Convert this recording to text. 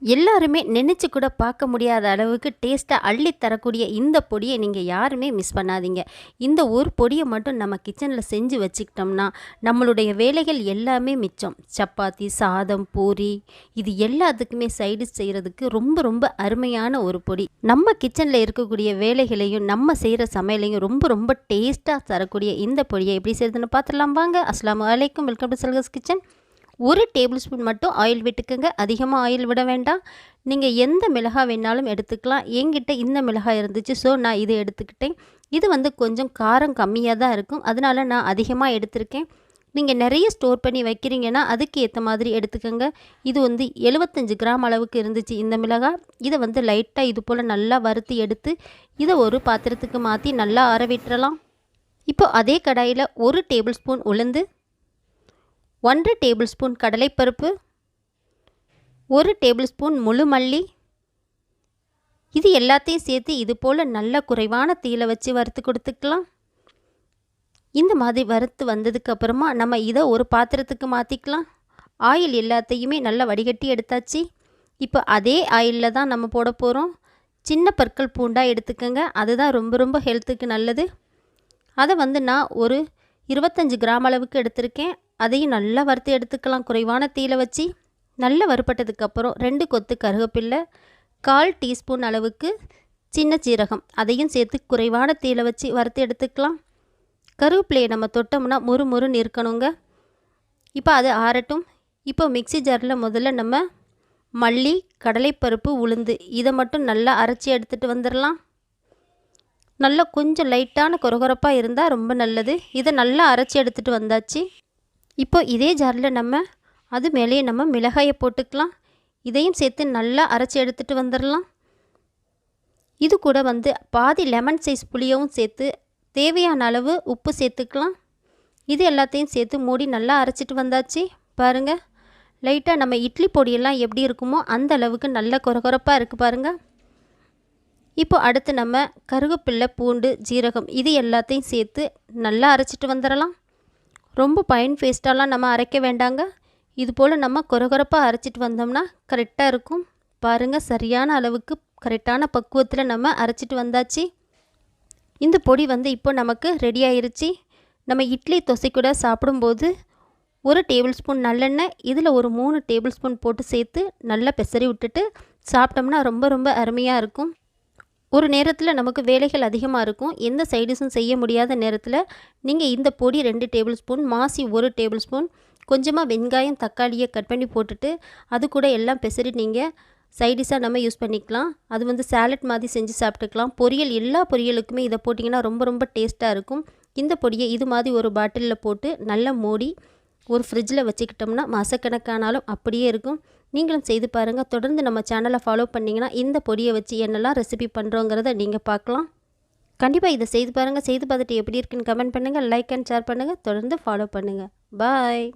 எல்லாருமே நினச்சி கூட பார்க்க முடியாத அளவுக்கு டேஸ்ட்டாக அள்ளி தரக்கூடிய இந்த பொடியை நீங்கள் யாருமே மிஸ் பண்ணாதீங்க. இந்த ஒரு பொடியை மட்டும் நம்ம கிச்சனில் செஞ்சு வச்சுக்கிட்டோம்னா நம்மளுடைய வேலைகள் எல்லாமே மிச்சம். சப்பாத்தி, சாதம், பூரி இது எல்லாத்துக்குமே சைடிஷ் செய்கிறதுக்கு ரொம்ப ரொம்ப அருமையான ஒரு பொடி. நம்ம கிச்சனில் இருக்கக்கூடிய வேலைகளையும் நம்ம செய்கிற சமையலையும் ரொம்ப ரொம்ப டேஸ்ட்டாக தரக்கூடிய இந்த பொடியை எப்படி செய்கிறதுன்னு பார்த்துடலாம் வாங்க. அஸ்ஸலாமு அலைக்கும், வெல்கம் டு சல்ஹாஸ் கிச்சன். ஒரு டேபிள் ஸ்பூன் மட்டும் ஆயில் விட்டுக்குங்க. அதிகமாக ஆயில் விட வேண்டாம். நீங்கள் எந்த மிளகாய் வேணாலும் எடுத்துக்கலாம். என்கிட்ட இந்த மிளகாய் இருந்துச்சு, ஸோ நான் இதை எடுத்துக்கிட்டேன். இது கொஞ்சம் காரம் கம்மியாக தான் இருக்கும், அதனால் நான் அதிகமாக எடுத்திருக்கேன். நீங்கள் நிறைய ஸ்டோர் பண்ணி வைக்கிறீங்கன்னா அதுக்கு ஏற்ற மாதிரி எடுத்துக்கோங்க. இது 75 கிராம் அளவுக்கு இருந்துச்சு இந்த மிளகாய். இதை லைட்டாக இது போல் நல்லா வறுத்து எடுத்து இதை ஒரு பாத்திரத்துக்கு மாற்றி நல்லா ஆற விட்டுறலாம். இப்போ அதே கடாயில் 1 டேபிள் ஸ்பூன் உளுந்து, 1 டேபிள் ஸ்பூன் கடலைப்பருப்பு, 1 டேபிள் ஸ்பூன் முழு மல்லி, இது எல்லாத்தையும் சேர்த்து இது போல் நல்ல குறைவான தீயில வச்சு வறுத்து கொடுத்துக்கலாம். இந்த மாதிரி வறுத்து வந்ததுக்கப்புறமா நம்ம இதை ஒரு பாத்திரத்துக்கு மாற்றிக்கலாம். ஆயில் எல்லாத்தையுமே நல்லா வடிகட்டி எடுத்தாச்சு. இப்போ அதே ஆயிலில் தான் நம்ம போட போகிறோம். சின்ன பற்கள் பூண்டாக எடுத்துக்கோங்க, அதுதான் ரொம்ப ரொம்ப ஹெல்த்துக்கு நல்லது. அதை நான் ஒரு 25 கிராம் அளவுக்கு எடுத்திருக்கேன். அதையும் நல்லா வறுத்து எடுத்துக்கலாம் குறைவான தீயில வச்சு. நல்லா வறுப்பட்டதுக்கப்புறம் 2 கொத்து கருவேப்பிலை, 1/4 டீஸ்பூன் அளவுக்கு சின்ன சீரகம், அதையும் சேர்த்து குறைவான தீயில வச்சு வறுத்து எடுத்துக்கலாம். கருவேப்பிலையை நம்ம தொட்டோம்னா முறுமுறுன்னு இருக்கணுங்க. இப்போ அது ஆறட்டும். இப்போ மிக்ஸி ஜாரில் முதல்ல நம்ம மல்லி, கடலைப்பருப்பு, உளுந்து இதை மட்டும் நல்லா அரைச்சி எடுத்துகிட்டு வந்துடலாம். நல்லா கொஞ்சம் லைட்டான கொரகொரப்பாக இருந்தால் ரொம்ப நல்லது. இதை நல்லா அரைச்சி எடுத்துகிட்டு வந்தாச்சு. இப்போ இதே ஜாரில் நம்ம அது மேலேயே நம்ம மிளகாயை போட்டுக்கலாம். இதையும் சேர்த்து நல்லா அரைச்சி எடுத்துகிட்டு வந்துடலாம். இது கூட பாதி லெமன் சைஸ் புளியவும் சேர்த்து தேவையான அளவு உப்பு சேர்த்துக்கலாம். இது எல்லாத்தையும் சேர்த்து மூடி நல்லா அரைச்சிட்டு வந்தாச்சு. பாருங்கள், லைட்டாக நம்ம இட்லி பொடியெல்லாம் எப்படி இருக்குமோ அந்த அளவுக்கு நல்ல கொரகொரப்பாக இருக்குது பாருங்கள். இப்போ அடுத்து நம்ம கருவேப்பிலை, பூண்டு, ஜீரகம் இது எல்லாத்தையும் சேர்த்து நல்லா அரைச்சிட்டு வந்துடலாம். ரொம்ப ஃபைன் பேஸ்ட்டாலாம் நம்ம அரைக்க வேண்டாங்க. இது போல் நம்ம கொரகொரப்பாக அரைச்சிட்டு வந்தோம்னா கரெக்டாக இருக்கும். பாருங்கள், சரியான அளவுக்கு கரெக்டான பக்குவத்தில் நம்ம அரைச்சிட்டு வந்தாச்சு. இந்த பொடி இப்போ நமக்கு ரெடி ஆயிருச்சு. நம்ம இட்லி தோசை கூட சாப்பிடும்போது 1 டேபிள் ஸ்பூன் நல்லெண்ணெய், இதில் ஒரு 3 டேபிள் ஸ்பூன் போட்டு சேர்த்து நல்லா பெசரி விட்டுட்டு சாப்பிட்டோம்னா ரொம்ப ரொம்ப அருமையாக இருக்கும். ஒரு நேரத்தில் நமக்கு வேலைகள் அதிகமாக இருக்கும், எந்த சைடிஷும் செய்ய முடியாத நேரத்தில் நீங்கள் இந்த பொடி 2 டேபிள் ஸ்பூன், மாசி 1 டேபிள் ஸ்பூன், கொஞ்சமாக வெங்காயம், தக்காளியை கட் பண்ணி போட்டுட்டு அது கூட எல்லாம் பெசரி நீங்கள் சைடிஷாக நம்ம யூஸ் பண்ணிக்கலாம். அது சாலட் மாதிரி செஞ்சு சாப்பிட்டுக்கலாம். பொரியல் எல்லா பொரியலுக்குமே இதை போட்டிங்கன்னா ரொம்ப ரொம்ப டேஸ்ட்டாக இருக்கும். இந்த பொடியை இது மாதிரி ஒரு பாட்டிலில் போட்டு நல்லா மூடி ஒரு ஃப்ரிட்ஜில் வச்சுக்கிட்டோம்னா மாதக்கணக்கானாலும் அப்படியே இருக்கும். நீங்களும் செய்து பாருங்கள். தொடர்ந்து நம்ம சேனலை ஃபாலோ பண்ணிங்கன்னா இந்த பொடியை வச்சு என்னெல்லாம் ரெசிபி பண்ணுறோங்கிறத நீங்கள் பார்க்கலாம். கண்டிப்பாக இதை செய்து பாருங்கள். செய்து பார்த்துட்டு எப்படி இருக்குன்னு கமெண்ட் பண்ணுங்கள், லைக் அண்ட் ஷேர் பண்ணுங்கள், தொடர்ந்து ஃபாலோ பண்ணுங்கள். பாய்.